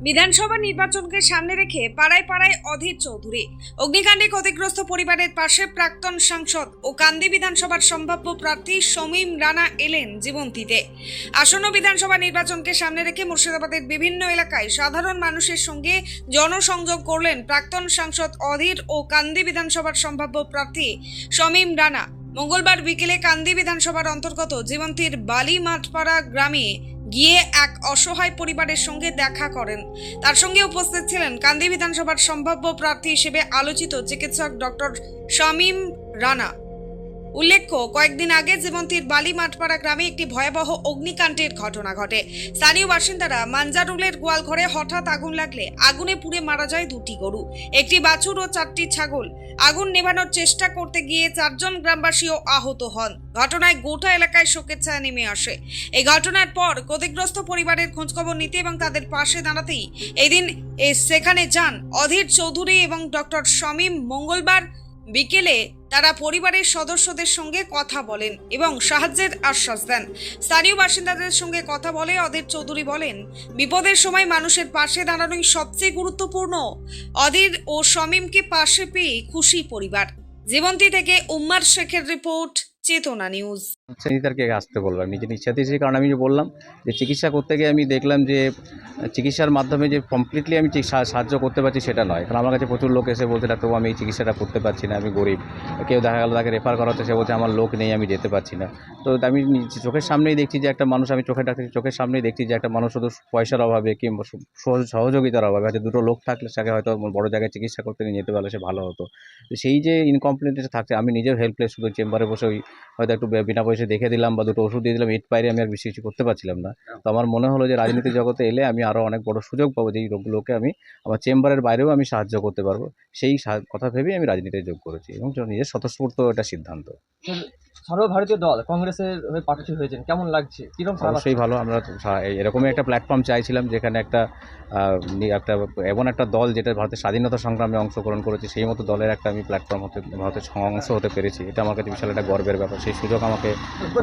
বিধানসভা নির্বাচনকে সামনে রেখে পাড়ায় পাড়ায় অধীর চৌধুরী। অগ্নিকাণ্ডে ক্ষতিগ্রস্ত পরিবারের পাশে প্রাক্তন সাংসদ ও কান্দি বিধানসভার সম্ভাব্য প্রার্থী শমীম রানা এলেন জীবন্তীতে। আসন্ন বিধানসভা নির্বাচনকে সামনে রেখে মুর্শিদাবাদের বিভিন্ন এলাকায় সাধারণ মানুষের সঙ্গে জনসংযোগ করলেন প্রাক্তন সাংসদ অধীর ও কান্দি বিধানসভার সম্ভাব্য প্রার্থী শমীম রানা। মঙ্গলবার বিকেলে কান্দি বিধানসভার অন্তর্গত জীবন্তীর বালি মাঠপাড়া গ্রামে গিয়ে এক অসহায় পরিবারের সঙ্গে দেখা করেন। তার সঙ্গে উপস্থিত ছিলেন কান্দি বিধানসভার সম্ভাব্য প্রার্থী হিসেবে আলোচিত চিকিৎসক ডক্টর শমীম রানা। উল্লেখ্য, কয়েকদিন আগে জীবন্তীর বালি মাঠপাড়া গ্রামে একটি ভয়াবহ অগ্নিকাণ্ডের ঘটনা ঘটে। স্থানীয় বাসিন্দারা মাঞ্জারুলের গোয়ালঘরে হঠাৎ আগুন লাগলে আগুনে পুড়ে মারা যায় দুটি গরু, একটি বাছুর ও 4টি ছাগল। আগুন নেভানোর চেষ্টা করতে গিয়ে 4 জন গ্রামবাসীও আহত হন। ঘটনায় গোটা এলাকায় শোকের ছায়া নেমে আসে। এই ঘটনার পর ক্ষতিগ্রস্ত পরিবারের খোঁজখবর নিতে এবং তাদের পাশে দাঁড়াতেই এদিন সেখানে যান অধীর চৌধুরী এবং ডক্টর শমীম। মঙ্গলবার বিকেলে তারা পরিবারের সদস্যদের সঙ্গে কথা বলেন এবং সাহায্যের আশ্বাস দেন। স্থানীয় বাসিন্দাদের সঙ্গে কথা বলে অধীর চৌধুরী বলেন, বিপদের সময় মানুষের পাশে দাঁড়ানোই সবচেয়ে গুরুত্বপূর্ণ। অধীর ও শমীমকে পাশে পেয়ে খুশি পরিবার। জীবন্তী থেকে উম্মার শেখের রিপোর্ট, চেতনা নিউজ। তাদেরকে আসতে বললাম নিজের ইচ্ছাতে, সেই কারণ আমি যে বললাম যে চিকিৎসা করতে গিয়ে আমি দেখলাম যে চিকিৎসার মাধ্যমে যে কমপ্লিটলি আমি সাহায্য করতে পারছি সেটা নয়। কারণ আমার কাছে প্রচুর লোক এসে বলছে ডাক্তারবাবু আমি এই চিকিৎসাটা করতে পারছি না, আমি গরিব। কেউ দেখা গেল তাকে রেফার করা হচ্ছে, সে বলছে আমার লোক নেই, আমি যেতে পারছি না। তো আমি চোখের সামনেই দেখছি যে একটা মানুষ, আমি চোখের সামনেই দেখছি যে একটা মানুষ শুধু পয়সার অভাবে কিংবা সহযোগিতার অভাবে হয়তো দুটো লোক থাকলে তাকে হয়তো বড় জায়গায় চিকিৎসা করতে নিয়ে যেতে পারলে সে ভালো হতো। সেই যে ইনকমপ্লিটনেস থাকছে, আমি নিজেও হেল্পলেস, শুধু চেম্বারে বসে হয়তো একটু বিনা পয়সা দেখে দিলাম বা দুটো ওষুধ দিয়ে দিলাম, এর বাইরে আমি আর বেশি কিছু করতে পারছিলাম না। তো আমার মনে হলো যে রাজনীতি জগতে এলে আমি আরও অনেক বড় সুযোগ পাবো, যেই রোগগুলোকে আমি আমার চেম্বারের বাইরেও আমি সাহায্য করতে পারবো। সেই কথা ভেবেই আমি রাজনীতিতে যোগ করেছি এবং নিজের স্বতঃস্ফূর্ত এটা সিদ্ধান্ত। সর্বভারতীয় দল কংগ্রেসের হয়ে প্রার্থী হয়েছেন, কেমন লাগছে? অবশ্যই ভালো। আমরা এরকমই একটা প্ল্যাটফর্ম চাইছিলাম যেখানে একটা এমন একটা দল যেটা ভারতের স্বাধীনতা সংগ্রামে অংশগ্রহণ করেছে, সেই মতো দলের একটা আমি প্ল্যাটফর্ম ভারতের অংশ হতে পেরেছি। এটা আমার কাছে বিশাল একটা গর্বের ব্যাপার। সেই সুযোগ আমাকে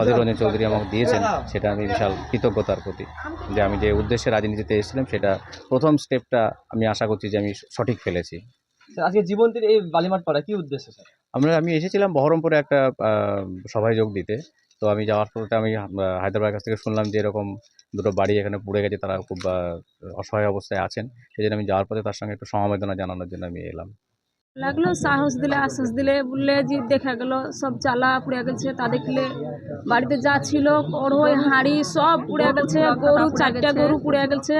অধীর রঞ্জন চৌধুরী আমাকে দিয়েছেন, সেটা আমি বিশাল কৃতজ্ঞতার প্রতি। যে আমি যে উদ্দেশ্যে রাজনীতিতে এসেছিলাম সেটা প্রথম স্টেপটা আমি আশা করছি যে আমি সঠিক ফেলেছি। আজকে জীবন্তীর এই বালিমাঠ পাড়া কি উদ্দেশ্য স্যার? আমি এসেছিলাম বহরমপুরে একটা সভায় যোগ দিতে। তো আমি যাওয়ার পরে আমি হায়দ্রাবাদের কাছ থেকে শুনলাম যে এরকম দুটো বাড়ি এখানে পুড়ে গেছে, তারা খুব অসহায় অবস্থায় আছেন। সেই জন্য আমি যাওয়ার পথে তার সঙ্গে একটু সমবেদনা জানানোর জন্য আমি এলাম। লাগলো সাহস দিলে, আশ্বাস দিলে, বললে যে দেখা গেল সব চালা পুড়ে গেছে। তা দেখলে বাড়িতে যা ছিল কড়াই হাঁড়ি সব পুড়ে গেছে। গরু 4টা গরু পুড়ে গেছে,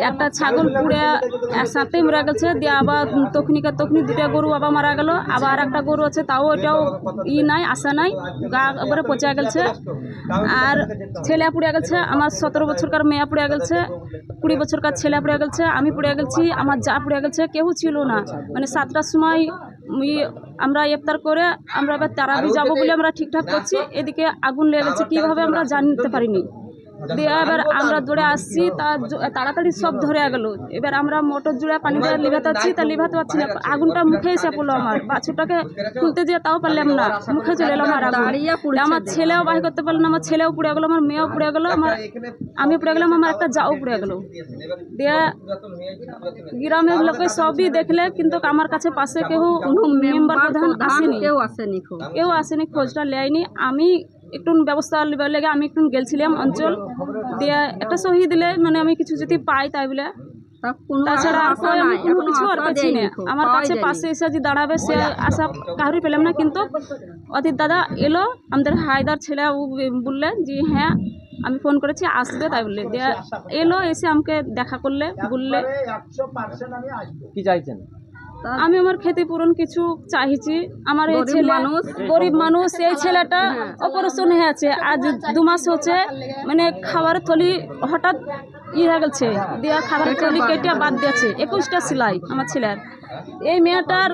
একটা ছাগল পুড়ে একসাথে মারা গেছে। দিয়ে আবার তখনি 2টা গরু আবার মারা গেল। আবার একটা গরু আছে, তাও এটাও নাই, আশা নাই, গা একবারে পচে গেছে। আর ছেলে পুড়ে গেছে, আমার 17 বছরকার মেয়ে পুড়ে গেছে, 20 বছরকার ছেলে পুড়ে গেছে, আমি পুড়ে গেছি, আমার যা পুড়ে গেছে, কেউ ছিল না। মানে 7টার সময় আমরা ইফতার করে আমরা এবার তারাবি যাবো বলে আমরা ঠিকঠাক করছি, এদিকে আগুন লেগে গেছে, কীভাবে আমরা জানতে পারিনি। দিয়ে এবার আমরা দৌড়ে আসছি, তাড়াতাড়ি সব ধরে গেল। এবার আমরা মোটর জুড়ে পানি দিয়ে লিভাতে পারছি, তা লিভাতে পারছি না। আগুনটা মুখে এসে পড়লো, আমার বাছুরটাকে তুলতে যেয়ে তাও পারলাম না, মুখে চলে এলো আমার আগুন। আমার ছেলেও বাহির করতে পারলো না, আমার ছেলেও পুড়ে গেলো, আমার মেয়েও পুড়ে গেলো, আমি পুড়ে গেলাম, আমার একটা যাও পুড়ে গেলো। দিয়ে গ্রামের লোকে সবই দেখলে, কিন্তু আমার কাছে পাশে কেউ মেম্বার প্রধান আসেনি, কেউ আসেনি, খোঁজটা নেয়নি। আমি একটু ব্যবস্থা লেগে আমি একটু গেছিলাম অঞ্চল দিয়ে, একটা সহি দিলে মানে আমি কিছু যদি পাই তাই বলে, তাছাড়া আমি কোনো কিছু আর পাচ্ছি না। আমার কাছে পাশে এসে যে দাঁড়াবে সে আশা কারোরই পেলাম না। কিন্তু অধীর দাদা এলো, আমাদের হায়দার ছেলে, ও বললে যে হ্যাঁ আমি ফোন করেছি আসবে, তাই বললে দিয়ে এলো, এসে আমাকে দেখা করলে, বললে কি চাইছেন? আমি আমার ক্ষতিপূরণ কিছু চাইছি। আমার এই ছেলে গরিব মানুষ, এই ছেলেটা অপারেশন হয়েছে, আজ 2 মাস হচ্ছে। মানে খাবারের থলি হঠাৎ হয়ে গেছে, দিয়ে খাবারের থলি কেটে বাদ দিয়েছে। 21টা সেলাই আমার ছেলের। এই মেয়েটার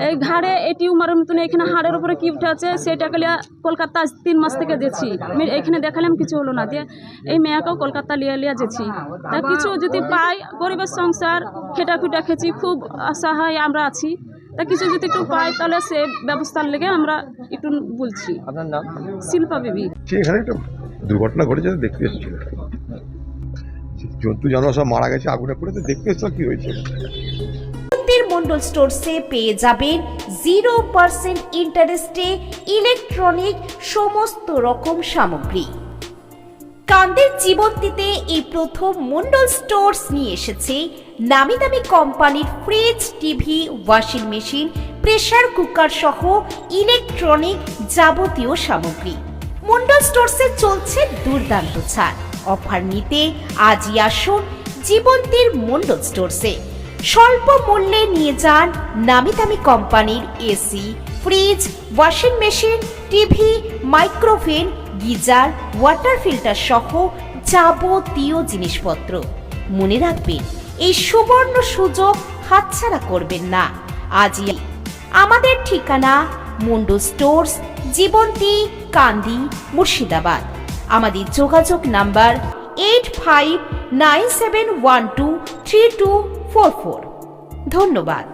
এই ঘাড়ে এই টিউমারের মতন এখানে হাড়ের উপরে কি উঠে আছে, সেটাকে কলকাতা 3 মাস থেকে যেছি। আমি এখানে দেখালাম, কিছু হলো না। দিয়ে এই মেয়েকেও কলকাতা লিয়ে যেছি। তা কিছু যদি পাই, গরিবের সংসার খেটা খেছি, খুব অসহায় আমরা আছি। তা কিছু যদি একটু পাই তাহলে সে ব্যবস্থার লেগে আমরা একটু বলছি। আপনার নাম? শিল্পা বিবি। এখানে একটা দুর্ঘটনা ঘটেছে, দেখতে এসেছিল। জন্তু জানোয়ার সব মারা গেছে আগুনে পড়ে, তো দেখতে এসেছিলাম কি হয়েছে। মন্ডল স্টোরসে পেয়ে যাবেন 0% ইন্টারেস্টে ইলেকট্রনিক সমস্ত রকম সামগ্রী। কান্দের জীবন্তীতে এই প্রথম মন্ডল স্টোরস নিয়ে এসেছে নামি দামি কোম্পানির fridge, TV, washing machine, pressure cooker সহ ইলেকট্রনিক যাবতীয় সামগ্রী। মন্ডল স্টোরসে চলছে দুর্দান্ত ছাড়। অফার নিতে আজই আসুন জীবন্তীর মন্ডল স্টোরসে। স্বল্প মূল্যে নিয়ে যান নামি দামি কোম্পানির AC, fridge, washing machine, TV, micro oven, geyser, water filter সহ যাবতীয় জিনিসপত্র। মনে রাখবেন, এই সুবর্ণ সুযোগ হাতছাড়া করবেন না। আজই আমাদের ঠিকানা মন্ডল স্টোরস, জীবন্তী, কান্দি, মুর্শিদাবাদ। আমাদের যোগাযোগ নাম্বার 8597123244। ধন্যবাদ।